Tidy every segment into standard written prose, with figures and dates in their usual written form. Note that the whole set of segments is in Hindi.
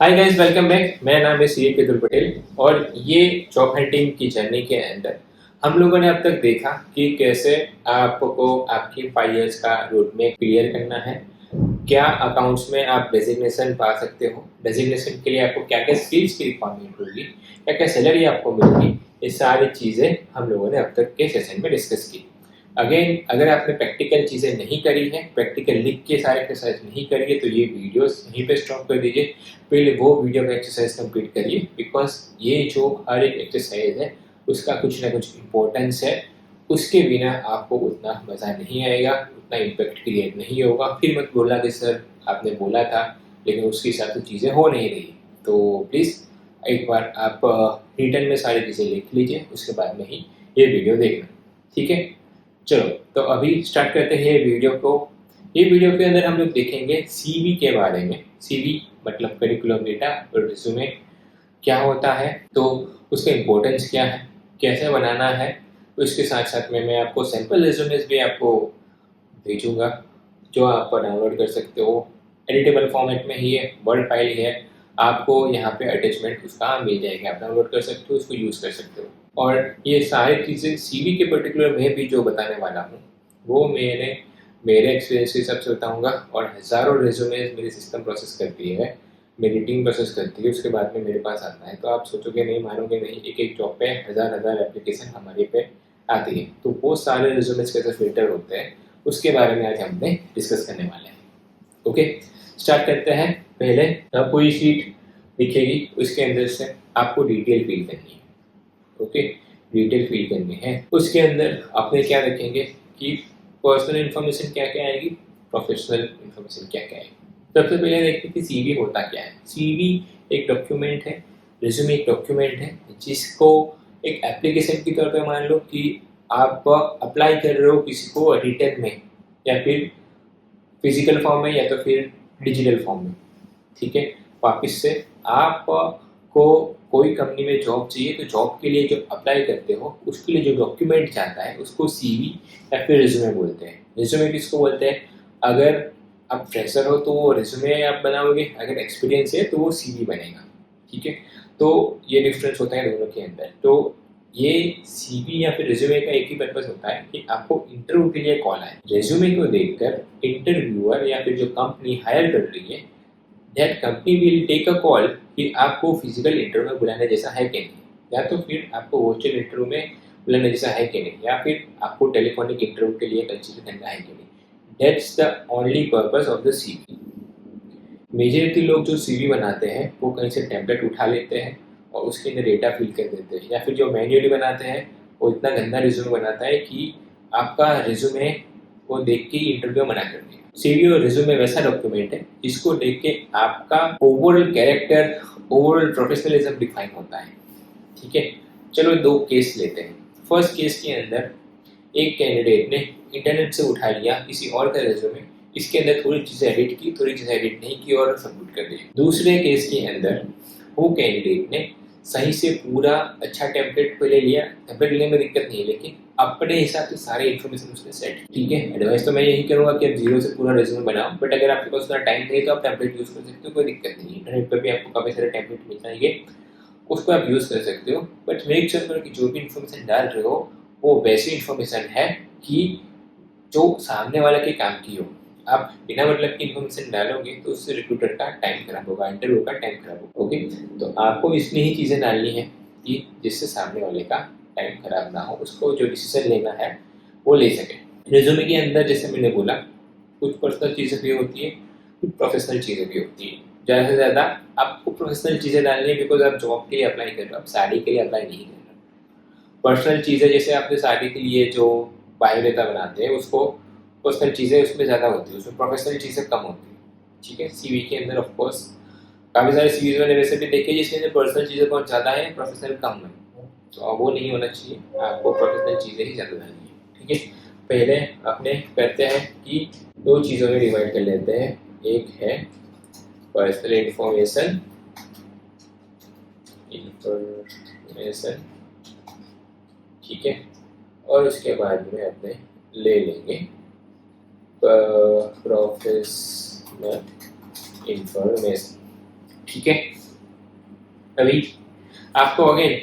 Hi guys, welcome back. मेरा नाम है सी ए केतुल पटेल और ये जॉब हंटिंग की जर्नी के अंदर हम लोगों ने अब तक देखा कि कैसे आपको आपकी 5 इयर्स का रोड मैप क्लियर करना है, क्या अकाउंट्स में आप डेजिग्नेशन पा सकते हो, डेजिग्नेशन के लिए आपको क्या क्या स्किल्स की रिक्वायरमेंट होगी, क्या क्या सैलरी आपको मिलेगी। ये सारी चीज़ें हम लोगों ने अब तक के सेशन में डिस्कस की। अगेन, अगर आपने प्रैक्टिकल चीज़ें नहीं करी है, प्रैक्टिकल लिख के सारे एक्सरसाइज नहीं करी है, तो ये वीडियोस यहीं पे स्टॉप कर दीजिए। पहले वो वीडियो का एक्सरसाइज कंप्लीट करिए, बिकॉज ये जो हर एक एक्सरसाइज है उसका कुछ ना कुछ इम्पोर्टेंस है। उसके बिना आपको उतना मज़ा नहीं आएगा, उतना इम्पैक्ट क्रिएट नहीं होगा। फिर मत बोलना कि सर आपने बोला था लेकिन उसके हिसाब से चीज़ें हो नहीं रही। तो प्लीज़ एक बार आप रिटर्न में सारी चीज़ें लिख लीजिए, उसके बाद में ही ये वीडियो देखना, ठीक है। चलो, तो अभी स्टार्ट करते हैं ये वीडियो को। ये वीडियो के अंदर हम लोग देखेंगे सीवी के बारे में। सीवी मतलब करिकुलम डेटा और रिज्यूमे क्या होता है, तो उसका इम्पोर्टेंस क्या है, कैसे बनाना है। उसके साथ साथ में मैं आपको सैम्पल रिज्यूमेस भी आपको भेजूंगा जो आप डाउनलोड कर सकते हो। एडिटेबल फॉर्मेट में ही है, वर्ड फाइल ही है। आपको यहाँ पे अटैचमेंट उसका मिल जाएगा, आप डाउनलोड कर सकते हो, उसको यूज़ कर सकते हो। और ये सारी चीज़ें सीवी के पर्टिकुलर मैं भी जो बताने वाला हूँ वो मेरे मेरे एक्सपीरियंस के हिसाब से बताऊँगा। और हज़ारों रेज्यूमेज मेरी सिस्टम प्रोसेस करती है, मेरी टीम प्रोसेस करती है, उसके बाद में मेरे पास आता है। तो आप सोचोगे नहीं, मानोगे नहीं, एक एक जॉब पे हज़ार हज़ार एप्लीकेशन हमारे पे आती है। तो वो सारे रेज्यूमेज कैसे फिल्टर होते हैं उसके बारे में आज हमने डिस्कस करने वाले हैं। ओके, स्टार्ट करते हैं। पहले कोई शीट दिखेगी, उसके अंदर से आपको डिटेल फिल करनी है। ओके, डिटेल फिल करनी है। उसके अंदर आपने क्या रखेंगे कि पर्सनल इन्फॉर्मेशन क्या क्या आएगी, प्रोफेशनल इन्फॉर्मेशन क्या क्या आएगी। सबसे पहले देखते हैं कि सीवी होता क्या है। सीवी एक डॉक्यूमेंट है, रिज्यूमे एक डॉक्यूमेंट है जिसको एक एप्लीकेशन की तौर पे मान लो कि आप अप्लाई कर रहे हो किसी को रिटर्न में, या फिर फिजिकल फॉर्म में, या तो फिर डिजिटल फॉर्म में। ठीक है, वापस से आपको कोई कंपनी में जॉब चाहिए तो जॉब के लिए जो अप्लाई करते हो उसके लिए जो डॉक्यूमेंट चाहता है उसको सीवी या फिर रिज्यूमे बोलते हैं। रिज्यूमे किसको बोलते हैं? अगर आप फ्रेशर हो तो वो रिज्यूमे आप बनाओगे, अगर एक्सपीरियंस है तो वो सीवी बनेगा। ठीक है, तो ये डिफरेंस होता है दोनों के अंदर। तो ये सीवी या फिर रिज्यूमे का एक ही पर्पस होता है कि आपको इंटरव्यू के लिए कॉल आए। रिज्यूमे को देखकर इंटरव्यूअर या फिर जो कंपनी हायर कर रही है, that company will take a call कि आपको फिजिकल इंटरव्यू में बुलाने जैसा है कि नहीं, या तो फिर आपको वर्चुअल इंटरव्यू में बुलाने जैसा है कि नहीं, या फिर आपको टेलीफोनिक इंटरव्यू के लिए कंसिडर करना है कि नहीं। That's the only purpose of the CV. Majority लोग जो सीवी बनाते हैं वो कहीं से टेम्पलेट उठा लेते हैं और उसके अंदर डेटा फिल कर देते हैं, या फिर जो मैन्युअली बनाते हैं वो इतना गंदा रिज्यूमे बनाता है कि आपका रिज्यूमे वो देख के इंटरव्यू मना कर दिया। सीवी और रिज्यूमे वैसा डॉक्यूमेंट है जिसको देख के आपका overall character, overall professionalism define होता है। ठीक है, चलो दो केस लेते हैं। फर्स्ट केस के अंदर एक कैंडिडेट ने इंटरनेट से उठा लिया किसी और का रिज्यूमे, इसके अंदर थोड़ी चीज़ें एडिट की, थोड़ी चीज़ें एडिट नहीं की और सबमिट कर दी। दूसरे केस के अंदर वो कैंडिडेट ने सही से पूरा अच्छा टेम्पलेट पहले लिया, टेम्पलेट लेने में दिक्कत नहीं है, लेकिन अपने हिसाब से सारे इन्फॉर्मेशन उसने सेट। ठीक है, एडवाइस तो मैं यही करूँगा कि आप जीरो से पूरा रिज्यूमे बनाओ, बट अगर आपके पास उतना टाइम नहीं है तो आप टेम्पलेट यूज़ कर सकते हो, कोई दिक्कत नहीं है। इंटरनेट पर भी आपको काफ़ी सारे टेम्पलेट मिल जाएंगे, उसको आप यूज़ कर सकते हो। बट मेक श्योर करो कि जो भी इन्फॉर्मेशन डाल रहे हो वो वैसी इन्फॉर्मेशन है कि जो सामने वाले के काम की हो। आप बिना मतलब की इन्फॉर्मेशन डालोगे तो उससे रिक्रूटर का टाइम खराब होगा, इंटरव्यू का टाइम खराब होगा। ओके, तो आपको इसमें ही चीज़ें डालनी है कि जिससे सामने वाले का टाइम खराब ना हो, उसको जो डिसीजन लेना है वो ले सके। रिज्यूमे के अंदर जैसे मैंने बोला कुछ पर्सनल चीज़ें भी होती है, कुछ प्रोफेशनल चीज़ें भी होती है। ज़्यादा से ज़्यादा आपको प्रोफेशनल चीज़ें डालनी है, बिकॉज आप जॉब के लिए अप्लाई कर रहे हो, आप शादी के लिए अप्लाई नहीं कर रहे हो। पर्सनल चीज़ें जैसे आपने शादी के लिए जो बायोडाटा बनाते हैं उसको पर्सनल चीज़ें उसमें ज़्यादा होती है, उसमें प्रोफेशनल चीज़ें कम होती है। ठीक है, सीवी के अंदर ऑफ कोर्स काफ़ी सारे सीवीज मैंने वैसे भी देखे जिसके अंदर पर्सनल चीज़ें बहुत ज़्यादा है, प्रोफेशनल कम है। तो अब वो नहीं होना चाहिए, आपको प्रोफेशनल चीज़ें ही ज़्यादा डालनी है। ठीक है, पहले अपने करते हैं कि दो चीज़ों में डिवाइड कर लेते हैं। एक है पर्सनल इंफॉर्मेशन, ठीक है, और उसके बाद में अपने ले लेंगे प्रोफेशनल इंफॉर्मेशन। ठीक है। अभी आपको अगेन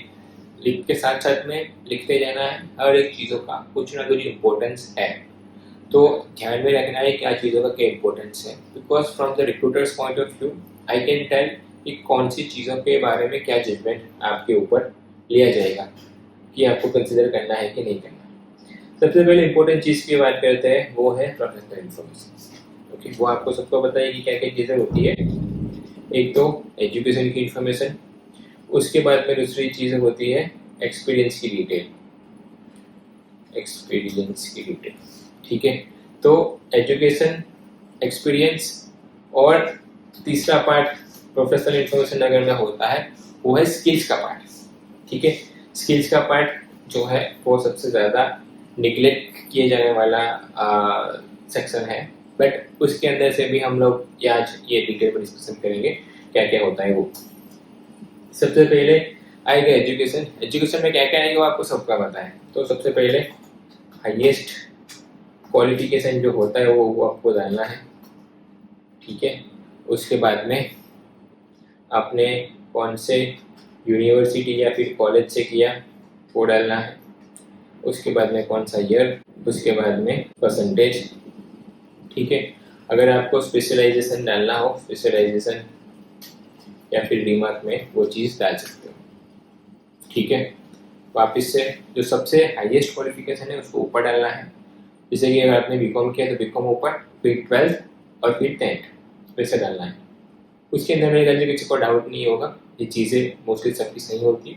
लिख के साथ साथ में लिखते जाना है, हर एक चीज़ों का कुछ ना कुछ इम्पोर्टेंस है, तो ध्यान में रखना है क्या चीज़ों का क्या इम्पोर्टेंस है। Because from the recruiters point of view I can tell कि कौन सी चीज़ों के बारे में क्या जजमेंट आपके ऊपर लिया जाएगा कि आपको कंसिडर करना है कि नहीं करना। सबसे पहले इंपॉर्टेंट चीज़ की बात करते हैं, वो है प्रोफेशनल इन्फॉर्मेशन। ओके, वो आपको सबको बताइए कि क्या क्या चीज़ें होती है। एक तो एजुकेशन की इंफॉर्मेशन, उसके बाद में दूसरी चीज़ होती है एक्सपीरियंस की डिटेल, एक्सपीरियंस की डिटेल। ठीक है, तो एजुकेशन, एक्सपीरियंस और तीसरा पार्ट प्रोफेशनल इंफॉर्मेशन अगर में होता है वो है स्किल्स का पार्ट। ठीक है, स्किल्स का पार्ट जो है वो सबसे ज़्यादा निगलेक्ट किए जाने वाला सेक्शन है, बट उसके अंदर से भी हम लोग आज ये डिटेल पर डिस्कशन करेंगे क्या क्या होता है वो। सबसे पहले आएगा एजुकेशन। एजुकेशन में क्या क्या आएगा वो आपको सबका पता है। तो सबसे पहले हाईएस्ट क्वालिफिकेशन जो होता है वो आपको जानना है। ठीक है, उसके बाद में आपने कौन से यूनिवर्सिटी या फिर कॉलेज से किया वो डालना है। उसके बाद में कौन सा ईयर, उसके बाद में परसेंटेज। ठीक है, अगर आपको स्पेशलाइजेशन डालना हो, स्पेशलाइजेशन या फिर डीमार्क में वो चीज़ डाल सकते हो। ठीक है, वापस से जो सबसे हाईएस्ट क्वालिफिकेशन है उसको ऊपर डालना है। जैसे कि अगर आपने बीकॉम किया तो बीकॉम ऊपर, फिर 12th और फिर 10th वैसे डालना है। उसके अंदर मेरे ख्याल से किसी को डाउट नहीं होगा, ये चीज़ें मोस्टली सबकी सही होती है।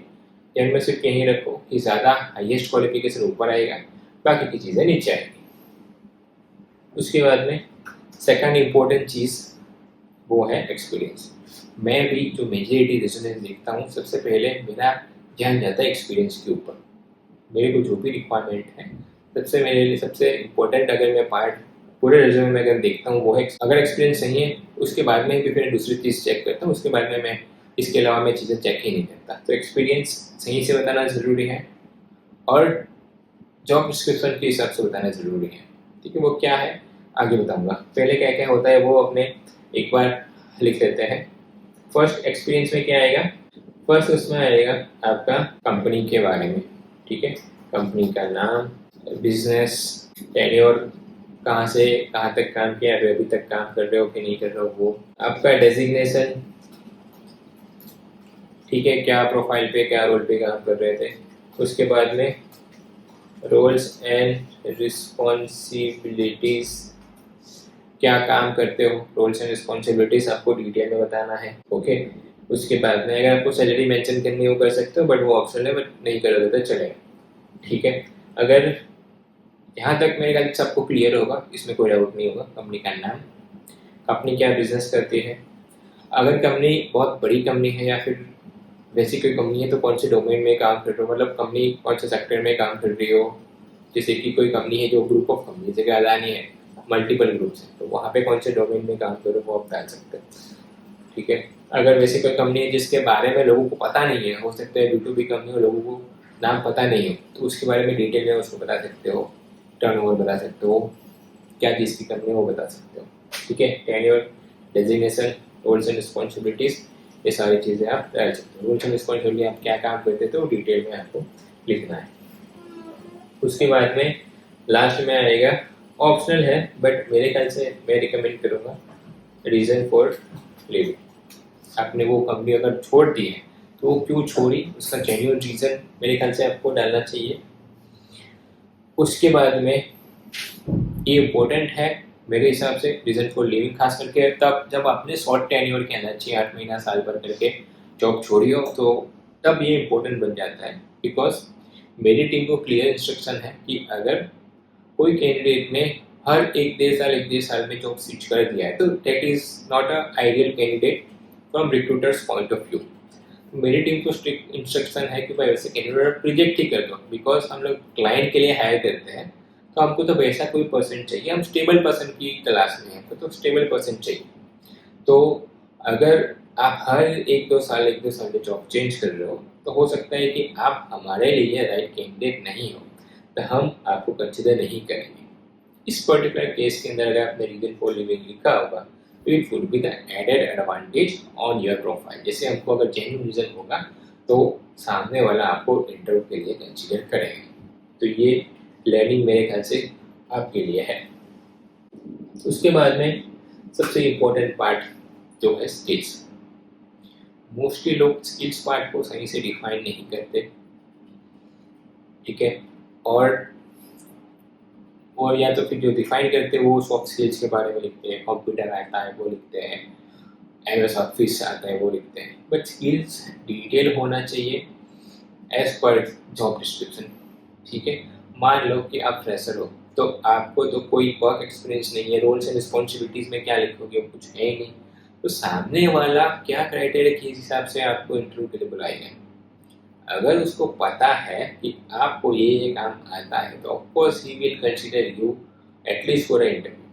ध्यान में सिर्फ यही रखो कि ज़्यादा हाईएस्ट क्वालिफिकेशन ऊपर आएगा, बाकी की चीज़ें नीचे आएगी। उसके बाद में सेकंड इम्पोर्टेंट चीज़ वो है एक्सपीरियंस। मैं भी जो मेजॉरिटी रेज्यूमे देखता हूँ सबसे पहले मेरा ध्यान जाता है एक्सपीरियंस के ऊपर। मेरे को जो भी रिक्वायरमेंट है सबसे मेरे लिए सबसे इम्पोर्टेंट अगर मैं पार्ट पूरे रेज्यूमे में अगर देखता हूँ वो है अगर एक्सपीरियंस सही है उसके बाद में भी फिर दूसरी चीज़ चेक करता हूँ। उसके बाद में मैं इसके अलावा मैं चीज़ें चेक ही नहीं करता। तो एक्सपीरियंस सही से बताना ज़रूरी है और जॉब डिस्क्रिप्शन के हिसाब से बताना ज़रूरी है। ठीक है, वो क्या है आगे बताऊँगा। पहले क्या क्या होता है वो अपने एक बार लिख लेते हैं। फर्स्ट एक्सपीरियंस में क्या आएगा, फर्स्ट उसमें आएगा आपका कंपनी के बारे में। ठीक है, कंपनी का नाम, बिजनेस, टेन्योर, कहाँ से कहाँ तक काम किया, अभी तक काम कर रहे हो कि नहीं कर रहे हो, वो आपका डेजिग्नेशन। ठीक है, क्या प्रोफाइल पे क्या रोल पे काम कर रहे थे। उसके बाद में रोल्स एंड रिस्पॉन्सिबिलिटीज, क्या काम करते हो, रोल्स एंड रिस्पॉन्सिबिलिटीज आपको डिटेल में बताना है। ओके, उसके बाद में अगर आपको सैलरी मेंशन करनी हो कर सकते हो, बट वो ऑप्शन है, बट नहीं करोगे तो चलेगा। ठीक है, अगर यहाँ तक मेरे ख्याल से सबको क्लियर होगा, इसमें कोई डाउट नहीं होगा। कंपनी का नाम, कंपनी क्या बिजनेस करती है, अगर कंपनी बहुत बड़ी कंपनी है या फिर वैसी कोई कंपनी है तो कौन से डोमेन में काम कर रहे हो, मतलब कंपनी कौन से सेक्टर में काम कर रही हो। जैसे कि कोई कंपनी है जो ग्रुप ऑफ कंपनी, जैसे अदानी है, मल्टीपल ग्रुप्स है, तो वहाँ पे कौन से डोमेन में काम कर रहे हो वो आप डाल सकते हैं। ठीक है, अगर वैसे कोई कंपनी है जिसके बारे में लोगों को पता नहीं है, हो सकता है B2B कंपनी हो, लोगों को नाम पता नहीं है, तो उसके बारे में डिटेल में उसको बता सकते हो, टर्नओवर बता सकते हो, क्या चीज़ की कंपनी वो बता सकते हो। ठीक है, tenure, designation, roles and responsibilities, ये सारी चीज़ें आप डाल सकते हो। रोल्स एंड रिस्पॉन्सिबिलिटी आप क्या काम करते थे वो डिटेल में आपको लिखना है। उसके बाद में लास्ट में आएगा, ऑप्शनल है बट मेरे ख्याल से मैं रिकमेंड करूँगा रीज़न फॉर लिविंग। आपने वो कंपनी अगर छोड़ दी है तो वो क्यों छोड़ी, उसका जेन्युइन रीज़न मेरे ख्याल से आपको डालना चाहिए। उसके बाद में ये इम्पोर्टेंट है मेरे हिसाब से रीज़न फॉर लिविंग, खास करके तब जब आपने शॉर्ट टेन्योर के अंदर 6-8 महीना साल भर करके जॉब छोड़ी हो, तो तब ये इम्पोर्टेंट बन जाता है। बिकॉज मेरी टीम को क्लियर इंस्ट्रक्शन है कि अगर कोई कैंडिडेट ने हर 1-1.5 साल में जॉब स्विच कर दिया है तो that is not a ideal candidate from recruiters point of view. मेरी टीम को स्ट्रिक्ट इंस्ट्रक्शन है कि भाई वैसे कैंडिडेट रिजेक्ट ही कर दो, बिकॉज हम लोग क्लाइंट के लिए हायर करते हैं तो हमको तो वैसा कोई पर्सन चाहिए, हम स्टेबल पर्सन की तलाश में हैं, तो स्टेबल पर्सन चाहिए। तो अगर आप हर 1-2 साल में जॉब चेंज कर रहे हो तो हो सकता है कि आप हमारे लिए राइट कैंडिडेट नहीं हो, तो हम आपको कंसिडर नहीं करेंगे। इस पर्टिकुलर केस के अंदर अगर आपने रीजन फॉर लिविंग लिखा होगा it would be the added advantage on your profile. जैसे हमको अगर जेन्युइन रीजन होगा तो सामने वाला आपको इंटरव्यू के लिए कंसिडर करेगा। तो ये लर्निंग मेरे ख्याल से आपके लिए है। उसके बाद में सबसे इम्पोर्टेंट पार्ट जो है स्किल्स। मोस्टली लोग स्किल्स पार्ट को सही से डिफाइन नहीं करते, ठीक है, और या तो फिर जो डिफाइन करते हैं वो सॉफ्ट स्किल्स के बारे में लिखते हैं, कंप्यूटर आता है वो लिखते हैं, एमएस ऑफिस आता है वो लिखते हैं। बट स्किल्स डिटेल होना चाहिए एज पर जॉब डिस्क्रिप्शन, ठीक है। मान लो कि आप फ्रेशर हो तो आपको तो कोई वर्क एक्सपीरियंस नहीं है, रोल्स एंड रिस्पॉन्सिबिलिटीज में क्या लिखोगे, कुछ है ही नहीं। तो सामने वाला क्या क्राइटेरिया के हिसाब से आपको इंटरव्यू के लिए बुलाएगा। अगर उसको पता है कि आपको ये काम आता है तो of course he will consider you at least for interview,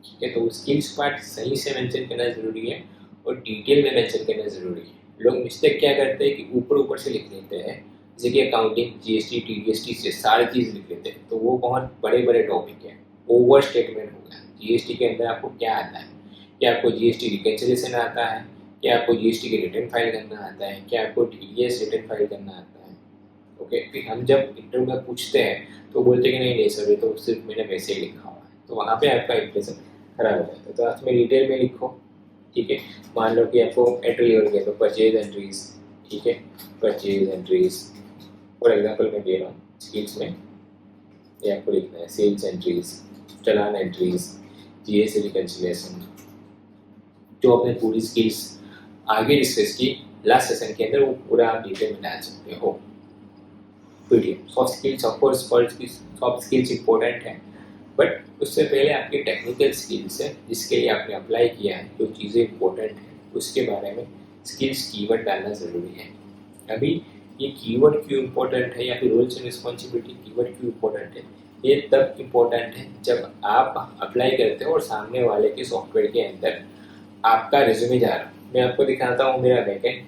ठीक है। तो स्किल्स पार्ट सही से मेंशन करना ज़रूरी है और डिटेल में मेंशन करना ज़रूरी है। लोग मिस्टेक क्या करते हैं कि ऊपर ऊपर से लिख देते हैं, जैसे कि अकाउंटिंग, जीएसटी, टीडीएसटी से सारी चीज़ लिख लेते हैं, तो वो बहुत बड़े बड़े टॉपिक है, ओवर स्टेटमेंट हो गया। जीएसटी के अंदर आपको क्या आता है, क्या आपको जीएसटी रिकन्सिलिएशन आता है, क्या आपको जीएसटी के रिटर्न फाइल करना आता है, क्या आपको टीडीएस रिटर्न फाइल करना आता है। ओके, फिर हम जब इंटरव्यू में पूछते हैं तो बोलते हैं कि नहीं नहीं सर, ये तो सिर्फ मैंने वैसे ही लिखा हुआ है, तो वहाँ पे आपका इंप्रेशन खराब हो जाता है। तो आप में डिटेल में लिखो, ठीक है। मान लो कि आपको एंट्री हो गया तो परचेज एंट्रीज, ठीक है, परचेज एंट्रीज फॉर एग्जांपल मैं दे रहा हूँ। स्किल्स में ये आपको लिखना है सेल्स एंट्रीज, चालान एंट्रीज, जीएसटी रिकन्सिलिएशन, जो आपने पूरी स्किल्स आगे डिस्कस की लास्ट सेशन के अंदर वो पूरा आप डिटेल में डाल सकते हो। PDF soft skills, of course soft skills important है, बट उससे पहले आपकी टेक्निकल स्किल्स है जिसके लिए आपने अप्लाई किया है, जो चीज़ें इंपॉर्टेंट हैं उसके बारे में स्किल्स कीवर्ड डालना ज़रूरी है। अभी ये कीवर्ड क्यों इंपॉर्टेंट है या फिर रोल्स एंड रिस्पॉन्सिबिलिटी कीवर्ड क्यों इंपॉर्टेंट है, ये तब इम्पोर्टेंट है जब आप अप्लाई करते हो और सामने वाले के सॉफ्टवेयर के अंदर आपका रिज्यूमे जा रहा है। मैं आपको दिखाता हूँ मेरा बैकएंड।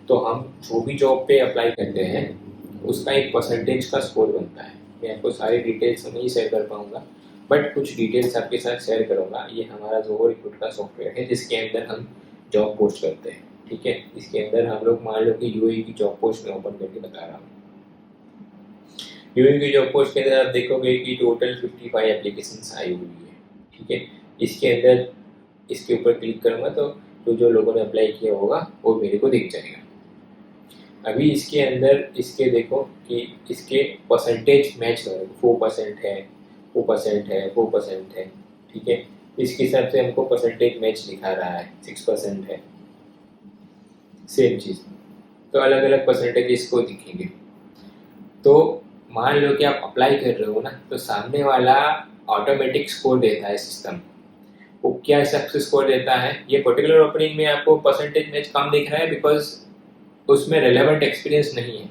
तो हम जो भी जॉब पे अप्लाई करते हैं उसका एक परसेंटेज का स्कोर बनता है। मैं आपको सारी डिटेल्स नहीं शेयर कर पाऊंगा, बट कुछ डिटेल्स आपके साथ शेयर करूंगा। ये हमारा जोहो रिक्रूट का सॉफ्टवेयर है जिसके अंदर हम जॉब पोस्ट करते हैं, ठीक है। इसके अंदर हम लोग मान लो कि यूएई की जॉब पोस्ट में ओपन करके बता रहा हूँ। यूएई की जॉब पोस्ट के अंदर आप देखोगे कि टोटल 55 एप्लीकेशंस आई हुई है, ठीक है। इसके अंदर इसके ऊपर क्लिक करूँगा तो जो लोगों ने अप्लाई किया होगा वो मेरे को दिख जाएगा। अभी इसके अंदर इसके देखो कि इसके परसेंटेज मैच हो रहे हैं, 4% है, 4% है, 4% है, ठीक है। इसके हिसाब से हमको परसेंटेज मैच दिखा रहा है, 6% है, सेम चीज़। तो अलग अलग परसेंटेज इसको दिखेंगे। तो मान लो कि आप अप्लाई कर रहे हो ना, तो सामने वाला ऑटोमेटिक स्कोर देता है सिस्टम। वो क्या हिसाब से स्कोर देता है, ये पर्टिकुलर ओपनिंग में आपको परसेंटेज मैच कम दिख रहा है बिकॉज उसमें रेलेवेंट एक्सपीरियंस नहीं है,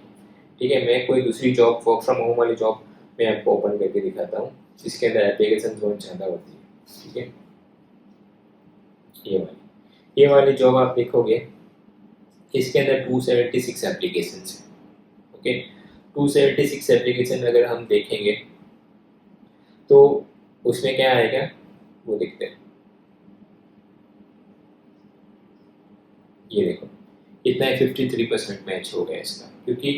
ठीक है। मैं कोई दूसरी जॉब वर्क फ्रॉम होम वाली जॉब मैं आपको ओपन करके दिखाता हूँ जिसके अंदर एप्लीकेशन बहुत ज़्यादा होती है, ठीक है। ये वाली जॉब आप देखोगे इसके अंदर 276 एप्लीकेशन है, ओके। 276 एप्लीकेशन अगर हम देखेंगे तो उसमें क्या आएगा वो देखते हैं। ये देखो इतना 53% मैच हो गया इसका, क्योंकि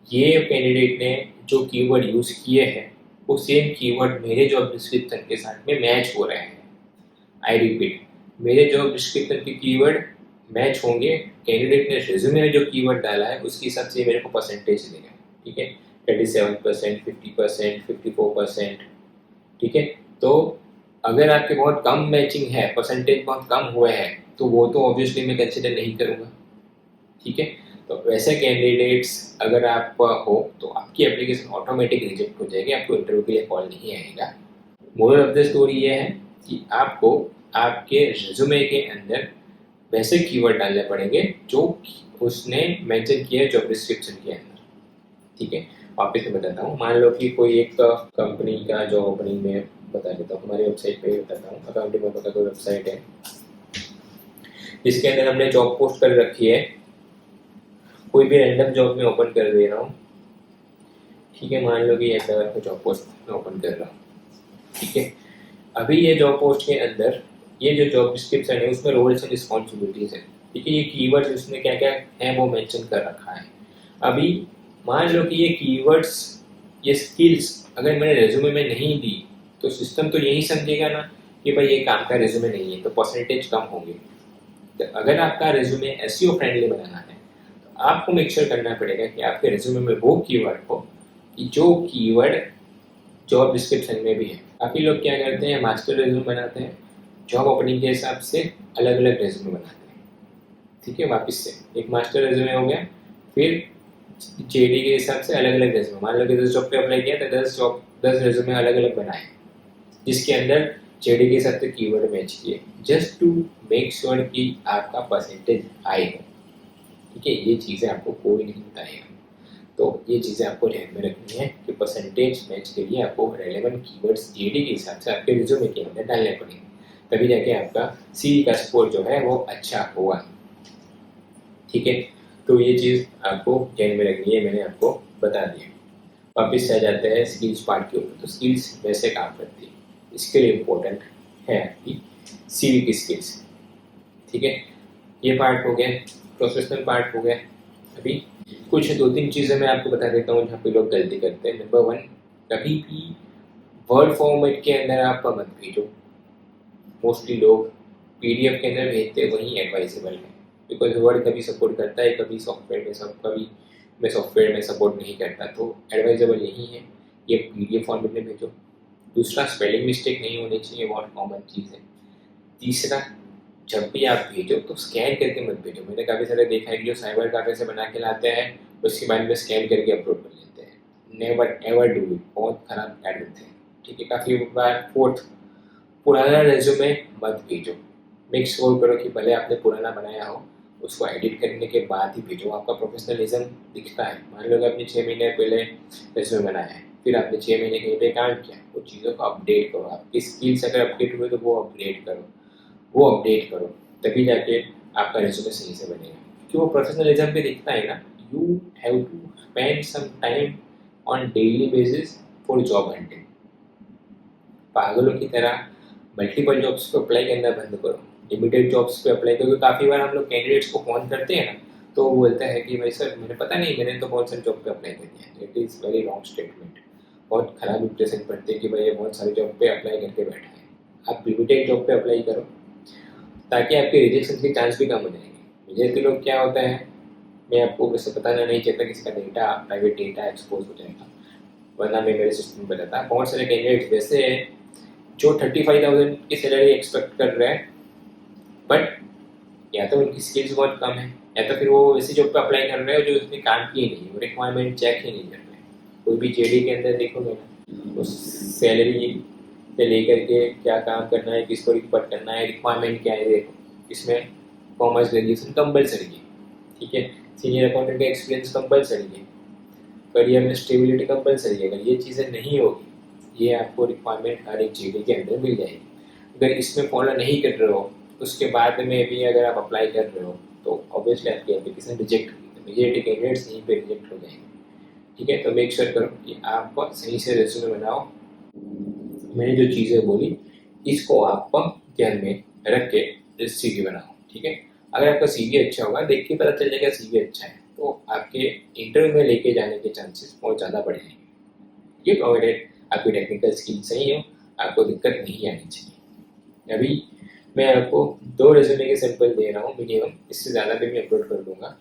ये कैंडिडेट ने जो कीवर्ड यूज़ किए हैं वो सेम कीवर्ड मेरे जॉब डिस्क्रिप्शन के साथ में मैच हो रहे हैं। आई रिपीट, मेरे जॉब डिस्क्रिप्शन के कीवर्ड मैच होंगे, कैंडिडेट ने रिज्यूमे में जो कीवर्ड डाला है उसके हिसाब से मेरे को परसेंटेज देगा, ठीक है। 37%, 50%, 54%, ठीक है। तो अगर आपके बहुत कम मैचिंग है, परसेंटेज बहुत कम हुए हैं, तो वो तो ऑब्वियसली मैं कंसिडर नहीं करूँगा, ठीक है। तो वैसे कैंडिडेट्स अगर आप हो तो आपकी एप्लीकेशन ऑटोमेटिक रिजेक्ट हो जाएगी, आपको इंटरव्यू के लिए कॉल नहीं आएगा। मोरल ऑफ द स्टोरी ये है कि आपको आपके रिज्यूमे के अंदर वैसे कीवर्ड डालने पड़ेंगे जो उसने मेंशन किया है जॉब डिस्क्रिप्शन के अंदर, ठीक है। वापस से बताता हूँ, मान लो कि कोई एक कंपनी का जॉब ओपनिंग में बता देता हूँ, हमारी वेबसाइट पे बताता हूँ। अकाउंटिंग में कोई वेबसाइट है जिसके अंदर हमने जॉब पोस्ट कर रखी है, कोई भी रैंडम जॉब में ओपन कर दे रहा हूँ, ठीक है। मान लो कि ऐसा जॉब पोस्ट में ओपन कर रहा हूँ, ठीक है। अभी ये जॉब पोस्ट के अंदर ये जो जॉब डिस्क्रिप्शन है उसमें रोल्स एंड रिस्पॉन्सिबिलिटीज है, ठीक है। ये कीवर्ड्स उसमें क्या क्या है वो मेंशन कर रखा है। अभी मान लो कि ये कीवर्ड्स, ये स्किल्स अगर मैंने रेज्यूमे में नहीं दी तो सिस्टम तो यही समझेगा ना कि भाई ये काम का रेज्यूमे नहीं है, तो परसेंटेज कम होंगे। तो अगर आपका रेज्यूमे एसईओ फ्रेंडली बनाना है तो आपको मेक श्योर करना पड़ेगा कि आपके रेज्यूमे में वो कीवर्ड हो कि जो कीवर्ड जॉब डिस्क्रिप्शन में भी है। काफ़ी लोग क्या करते हैं, मास्टर रेज्यूमे बनाते हैं, जॉब ओपनिंग के हिसाब से अलग अलग रेज्यूमे बनाते हैं, ठीक है। वापस से एक मास्टर रेज्यूमे हो गया, फिर जेडी के हिसाब से अलग अलग रेज्यूमे, मान लो कि 10 जॉब पे अप्लाई किया तो 10 रेज्यूमे अलग अलग बनाए जिसके अंदर जेडी के हिसाब से कीवर्ड मैच किए, जस्ट टू मेक श्योर कि आपका परसेंटेज हाई हो, ठीक है। ये चीज़ें आपको कोई नहीं बताएगा, तो ये चीज़ें आपको ध्यान में रखनी है कि परसेंटेज मैच के लिए आपको रेलेवेंट कीवर्ड्स जेडी के हिसाब से आपके रिज्यूमे के अंदर डालने पड़ेंगे, तभी जाके आपका सी का स्कोर जो है वो अच्छा होगा, ठीक है। तो ये चीज़ आपको ध्यान में रखनी है, मैंने आपको बता दिया। वापिस आ जाते हैं स्किल्स पार्ट के ऊपर। तो स्किल्स वैसे काम करती है, इसके लिए इम्पोर्टेंट है आपकी सीवी की स्किल्स, ठीक है। ये पार्ट हो गया, प्रोफेशनल पार्ट हो गया। अभी कुछ 2-3 चीज़ें मैं आपको बता देता हूँ जहाँ पे लोग गलती करते हैं। नंबर 1, कभी भी वर्ड फॉर्मेट के अंदर आप मत भेजो। मोस्टली लोग पीडीएफ के अंदर भेजते हैं, वही एडवाइजेबल है, बिकॉज वर्ड कभी सपोर्ट करता है, कभी सॉफ्टवेयर में कभी में सॉफ्टवेयर में सपोर्ट नहीं करता, तो एडवाइजेबल यही है ये पीडीएफ फॉर्मेट में भेजो। दूसरा, स्पेलिंग मिस्टेक नहीं होनी चाहिए, बहुत कॉमन चीज़ है। तीसरा, जब भी आप भेजो तो स्कैन करके मत भेजो। मैंने काफ़ी सारे देखा है कि जो साइबर काफ़े से बना के लाते हैं उसके बाद में स्कैन करके अपलोड कर लेते हैं। नेवर एवर डू इट, बहुत खराब ऐड होते हैं, ठीक है। काफ़ी बार फोर्थ, पुराना रेज्यूमे मत भेजो। मेक श्योर करो कि भले आपने पुराना बनाया हो उसको एडिट करने के बाद ही भेजो, आपका प्रोफेशनलिज्म दिखता है। मान लो कि आपने 6 महीने पहले रेज्यूमे बनाया है, फिर आपने 6 महीने कहीं पे काम किया, वो चीज़ों को अपडेट करो। आपकी स्किल्स अगर अपडेट हुए तो वो अपडेट करो, तभी जाके आपका रेज्यूमे सही से बनेगा, क्योंकि वो प्रोफेशनलिज्म पे दिखता है ना। You have to spend some time on daily basis for job hunting. पागलों की तरह मल्टीपल जॉब्स पे अप्लाई करना बंद करो, लिमिटेड जॉब्स पे अप्लाई करो। काफ़ी बार हम लोग कैंडिडेट्स को फोन करते हैं ना, तो वो बोलता है कि भाई सर मैंने पता नहीं, मैंने तो बहुत सारे जॉब पे अप्लाई कर दिया। It is very wrong statement. बहुत खराब इंप्रेशन पड़ते हैं कि भाई ये बहुत सारे जॉब पे अप्लाई करके बैठा है। आप लिमिटेड जॉब पे अप्लाई करो ताकि आपके रिजेक्शन के चांस भी कम हो जाएंगे। विजेता लोग क्या होता है, मैं आपको वैसे बताना नहीं चाहता किसी का डेटा, प्राइवेट डेटा एक्सपोज हो जाएगा, वरना मैं मेरे सिस्टम में बताता। बहुत सारे कैंडिडेट्स वैसे हैं जो 35,000 की सैलरी एक्सपेक्ट कर रहे हैं, बट या तो उनकी स्किल्स बहुत कम है, या तो फिर वो ऐसी जॉब पे अप्लाई कर रहे हैं जो उसने काम की ही नहीं, वो रिक्वायरमेंट चेक ही नहीं कर रहे। कोई भी जेडी के अंदर देखोगे ना, उस सैलरी से लेकर के क्या काम करना है, किसको रिपोर्ट करना है, रिक्वायरमेंट क्या है, देखो इसमें कॉमर्स ग्रेजुएशन कंपलसरी है, ठीक है। सीनियर अकाउंटेंट का एक्सपीरियंस कंपलसरी है, करियर में स्टेबिलिटी कंपलसरी है। अगर ये चीज़ें नहीं होगी, ये आपको रिक्वायरमेंट हर एक जेडी के अंदर मिल जाएगी। अगर इसमें फॉलो नहीं कर रहे हो उसके बाद में भी अगर आप अप्लाई कर रहे हो तो ऑब्वियसली आपकी एप्लीकेशन रिजेक्ट होगी, मेजॉरिटी कैंडिडेट्स यहीं पे रिजेक्ट हो जाएंगे, ठीक है। तो मेक श्योर करो कि आप सही से रेज्यूमे बनाओ। मैंने जो चीज़ें बोली इसको आप ध्यान में रख के सीवी बनाओ, ठीक है। अगर आपका सीवी अच्छा होगा, देख के पता चल जाएगा सीवी अच्छा है, तो आपके इंटरव्यू में लेके जाने के चांसेस बहुत ज़्यादा बढ़ जाएंगे। ये प्रोवाइडेड आपकी टेक्निकल स्किल सही हो, आपको दिक्कत नहीं आनी चाहिए। अभी मैं आपको 2 रेज्यूमे के सैंपल दे रहा हूँ मिनिमम, इससे ज़्यादा भी मैं अपलोड कर दूंगा।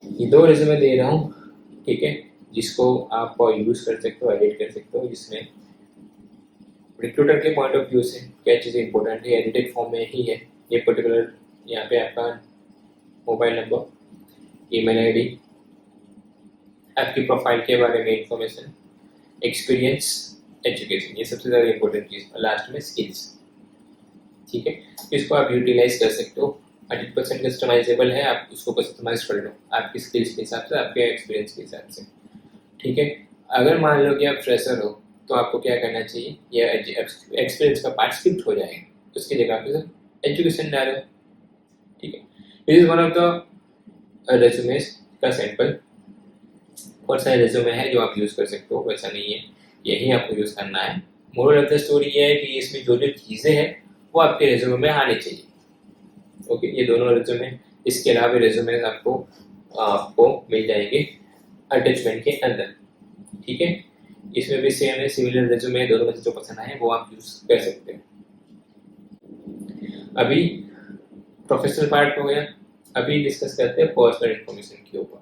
ये 2 रेज्यूमे दे रहा हूँ, ठीक है, जिसको आप यूज़ कर सकते हो, एडिट कर सकते हो। जिसमें रिक्रूटर के पॉइंट ऑफ व्यू से क्या चीज़ें इंपॉर्टेंट है, एडिटेड फॉर्म में ही है ये पर्टिकुलर। यहाँ पे आपका मोबाइल नंबर, ईमेल आईडी, आपकी प्रोफाइल के बारे में इंफॉर्मेशन, एक्सपीरियंस, एजुकेशन, ये सबसे ज़्यादा इंपॉर्टेंट चीज़, और लास्ट में स्किल्स, ठीक है। इसको आप यूटिलाइज कर सकते हो, 100% कस्टमाइजेबल है, आप उसको कस्टमाइज कर लो आपकी स्किल्स के हिसाब से, आपके एक्सपीरियंस के हिसाब से, ठीक है। अगर मान लो कि आप फ्रेशर हो तो आपको क्या करना चाहिए, ये एक्सपीरियंस का पार्ट स्किप हो जाएगा, उसकी जगह पे एजुकेशन डालो, ठीक है। This is one of the resumes का सैंपल। बहुत सारे रेज्यूमे है जो आप यूज़ कर सकते हो, वैसा नहीं है, यही आपको यूज़ करना है। मोरल ऑफ द स्टोरी ये है कि इसमें जो जो चीज़ें हैं वो आपके रेज्यूमे में आने चाहिए। ओके, ये दोनों रेज्यूमे, इसके अलावा रेज्यूमे आपको आपको मिल जाएंगे अटैचमेंट के अंदर। ठीक है, इसमें भी सेम है, सिमिलर रेज्यूमे, दोनों में से जो पसंद आए वो आप यूज कर सकते हैं। अभी प्रोफेशनल पार्ट हो गया, अभी डिस्कस करते हैं पर्सनल इन्फॉर्मेशन के ऊपर।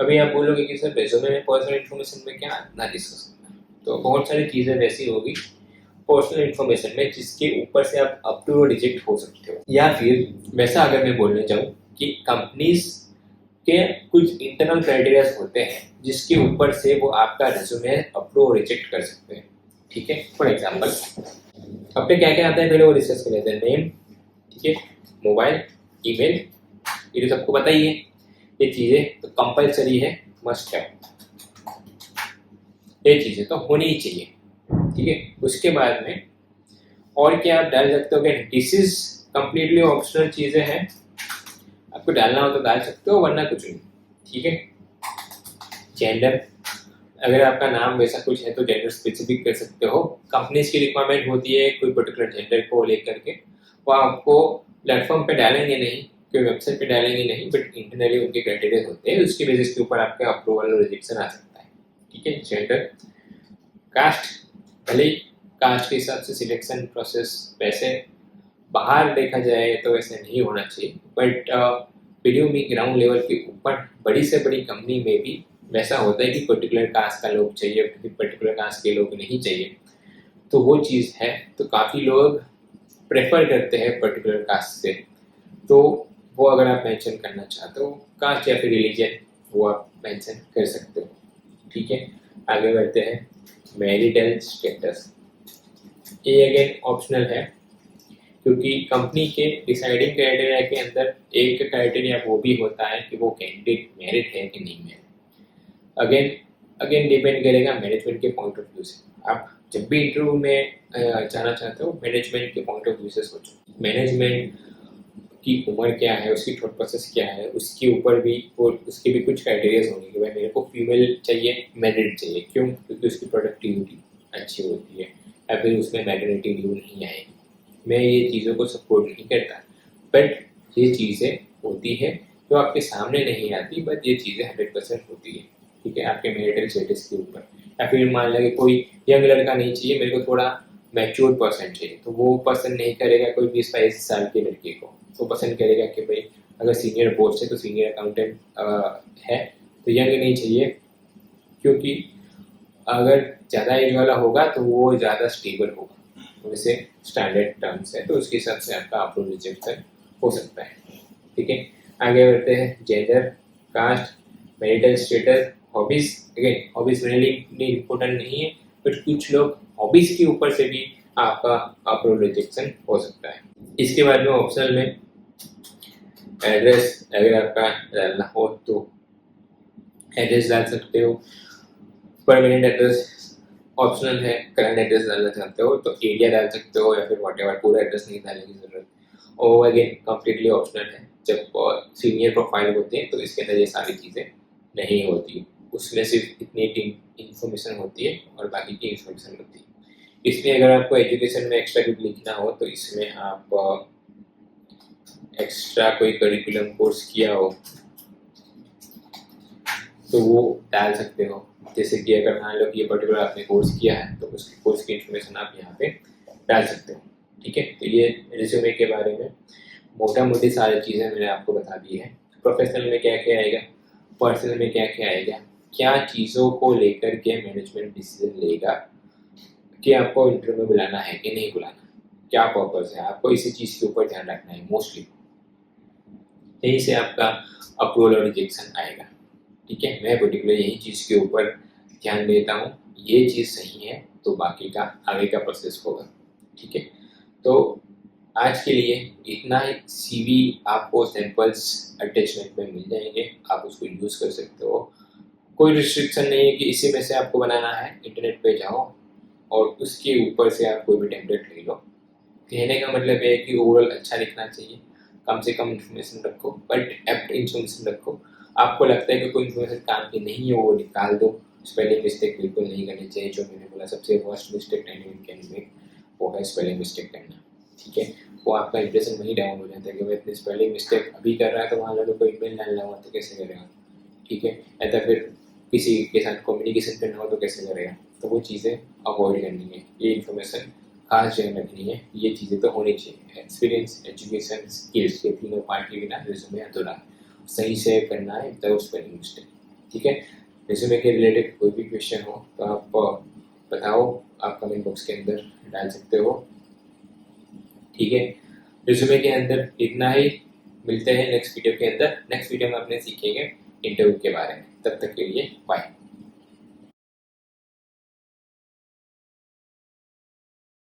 अभी आप बोलोगे कि सर रेज्यूमे में पर्सनल इन्फॉर्मेशन में क्या ना डिस्कस करना है, तो बहुत सारी चीज़ें वैसी होगी पर्सनल इन्फॉर्मेशन में जिसके ऊपर से आप अप टू रिजेक्ट हो सकते हो, या फिर वैसा अगर मैं बोलने जाऊँ कि कंपनीज के कुछ इंटरनल क्राइटेरिया होते हैं जिसके ऊपर से वो आपका रेज्यूमे अप्रूव रिजेक्ट कर सकते हैं। ठीक है, फॉर एग्जांपल अपने क्या क्या आता है पहले वो डिस्कस कर लेते हैं। नेम, ठीक है, मोबाइल, ईमेल, ये तो सबको पता ही है, ये चीज़ें तो कंपलसरी है, मस्ट है, ये चीज़ें तो होनी ही चाहिए। ठीक है, उसके बाद में और क्या आप डाल सकते हो कि दिस इज कंप्लीटली ऑप्शनल चीज़ें हैं, आपको डालना हो तो डाल सकते हो वरना कुछ नहीं। ठीक है, जेंडर, अगर आपका नाम वैसा कुछ है तो जेंडर स्पेसिफिक कर सकते हो। कंपनीज की रिक्वायरमेंट होती है कोई पर्टिकुलर जेंडर को लेकर के, वो आपको प्लेटफॉर्म पे डालेंगे नहीं, कोई वेबसाइट पे डालेंगे नहीं, बट इंटरनली उनके क्राइटेरिया होते हैं, उसकी बेसिस के ऊपर आपका अप्रूवल और रिजेक्शन आ सकता है। ठीक है, जेंडर, कास्ट, भले कास्ट के हिसाब से सिलेक्शन प्रोसेस वैसे बाहर देखा जाए तो वैसे नहीं होना चाहिए, बट वीडियो में ग्राउंड लेवल के ऊपर बड़ी से बड़ी कंपनी में भी वैसा होता है कि पर्टिकुलर कास्ट का लोग चाहिए, पर्टिकुलर कास्ट के लोग नहीं चाहिए, तो वो चीज़ है। तो काफ़ी लोग प्रेफर करते हैं पर्टिकुलर कास्ट से, तो वो अगर आप मेंशन करना चाहते हो कास्ट या फिर रिलीजन, वो आप मेंशन कर सकते हो। ठीक है, आगे बढ़ते हैं। मैरिटल स्टेटस, ये अगेन ऑप्शनल है क्योंकि कंपनी के डिसाइडिंग क्राइटेरिया के अंदर एक क्राइटेरिया वो भी होता है कि वो कैंडिडेट मैरिड है कि नहीं मैरिड। अगेन अगेन डिपेंड करेगा मैनेजमेंट के पॉइंट ऑफ व्यू से। आप जब भी इंटरव्यू में जाना चाहते हो मैनेजमेंट के पॉइंट ऑफ व्यू से सोचो, मैनेजमेंट की उम्र क्या है, उसकी थॉट प्रोसेस क्या है, उसके ऊपर भी और उसके भी कुछ क्राइटेरियाज होंगे कि भाई मेरे को फीमेल चाहिए, मैरिड चाहिए, क्यों? क्योंकि उसकी प्रोडक्टिविटी अच्छी होती है या फिर उसमें मैटरनिटी लीव नहीं आएगी। मैं ये चीज़ों को सपोर्ट नहीं करता, बट ये चीज़ें होती है जो आपके सामने नहीं आती, बट ये चीज़ें 100% होती है। ठीक है, आपके मैरिटल स्टेटस के ऊपर, या फिर मान लें कोई यंग लड़का नहीं चाहिए, मेरे को थोड़ा मैच्योर पर्सन चाहिए, तो वो पसंद नहीं करेगा कोई 20-22 साल के लड़के को, तो पसंद करेगा कि भाई अगर सीनियर पोस्ट है तो सीनियर अकाउंटेंट है, तो यंग नहीं चाहिए, क्योंकि अगर ज़्यादा एज वाला होगा तो वो ज़्यादा स्टेबल होगा, वैसे स्टैंडर्ड टर्म्स है, तो उसके हिसाब से आपका अप्रूवल रिजेक्शन हो सकता है। ठीक है, आगे बढ़ते हैं। Gender, caste, marital status, hobbies, again hobbies मेरे लिए इतनी इम्पोर्टेंट नहीं है, बट कुछ लोग हॉबीज के ऊपर से भी आपका अप्रूवल रिजेक्शन हो सकता है। इसके बाद में ऑप्शनल में एड्रेस, अगर आपका डालना हो तो एड्रेस डाल सकते हो। परमानेंट एड्रेस ऑप्शनल है, करंट एड्रेस डालना चाहते हो तो एरिया डाल सकते हो या फिर व्हाटएवर, पूरा एड्रेस नहीं डालने की जरूरत। और अगेन कंप्लीटली ऑप्शनल है, जब सीनियर प्रोफाइल होते हैं तो इसके अंदर ये सारी चीज़ें नहीं होती, उसमें सिर्फ इतनी इंफॉर्मेशन होती है और बाकी की इंफॉर्मेशन होती है। इसमें अगर आपको एजुकेशन में एक्स्ट्रा कुछ लिखना हो तो इसमें आप एक्स्ट्रा कोई करिकुलम कोर्स किया हो तो वो डाल सकते हो, जैसे कि अगर मान लो कि ये पर्टिकुलर आपने कोर्स किया है तो उसके कोर्स की इन्फॉर्मेशन आप यहाँ पे डाल सकते हो। ठीक है, तो ये रिज्यूमे के बारे में मोटा मोटी सारी चीज़ें मैंने आपको बता दी है। प्रोफेशनल में क्या क्या आएगा, पर्सनल में क्या क्या आएगा, क्या चीज़ों को लेकर के मैनेजमेंट डिसीजन लेगा कि आपको इंटरव्यू में बुलाना है कि नहीं बुलाना, क्या पर्पज़ है, आपको इसी चीज़ के ऊपर ध्यान रखना है मोस्टली, यहीं से आपका अप्रूवल और रिजेक्शन आएगा। ठीक है, मैं पर्टिकुलर यही चीज़ के ऊपर ध्यान देता हूँ, ये चीज़ सही है तो बाकी का आगे का प्रोसेस होगा। ठीक है, तो आज के लिए इतना ही। सीवी आपको सैंपल्स अटैचमेंट में मिल जाएंगे, आप उसको यूज़ कर सकते हो, कोई रिस्ट्रिक्शन नहीं है कि इसी में से आपको बनाना है। इंटरनेट पे जाओ और उसके ऊपर से आप कोई भी टेम्पलेट ले लो। कहने का मतलब है कि ओवरऑल अच्छा लिखना चाहिए, कम से कम इन्फॉर्मेशन रखो, बट एप्ट इन्फॉर्मेशन रखो। आपको लगता है कि कोई इन्फॉर्मेशन काम की नहीं है वो निकाल दो। स्पेलिंग मिस्टेक बिल्कुल नहीं करनी चाहिए, जो मैंने बोला सबसे वर्स्ट मिस्टेक 91 के में वो है स्पेलिंग मिस्टेक करना। ठीक है, वो आपका इंप्रेशन वहीं डाउन हो जाता है कि मैं इतनी स्पेलिंग मिस्टेक अभी कर रहा है तो वहाँ लोगों को ईमेल डालना हुआ तो कैसे करेगा, ठीक है, या तो फिर किसी के साथ कम्युनिकेशन करना हो तो कैसे करेगा। तो वो चीज़ें अवॉइड करनी है, ये इन्फॉर्मेशन खास ध्यान रखनी है, ये चीज़ें तो होनी चाहिए। एक्सपीरियंस, एजुकेशन, स्किल्स, ये तीनों पार्ट के बिना रिज्यूमे अधूरा है। सही से करना है विदाउट स्पेलिंग मिस्टेक, ठीक है। रिज्यूमे के रिलेटेड कोई भी क्वेश्चन हो तो आप बताओ, आप कमेंट बॉक्स के अंदर डाल सकते हो, ठीक है। रिज्यूमे के अंदर इतना ही, मिलते हैं नेक्स्ट वीडियो के अंदर। नेक्स्ट वीडियो में अपने सीखेंगे इंटरव्यू के बारे में। तब तक के लिए बाय।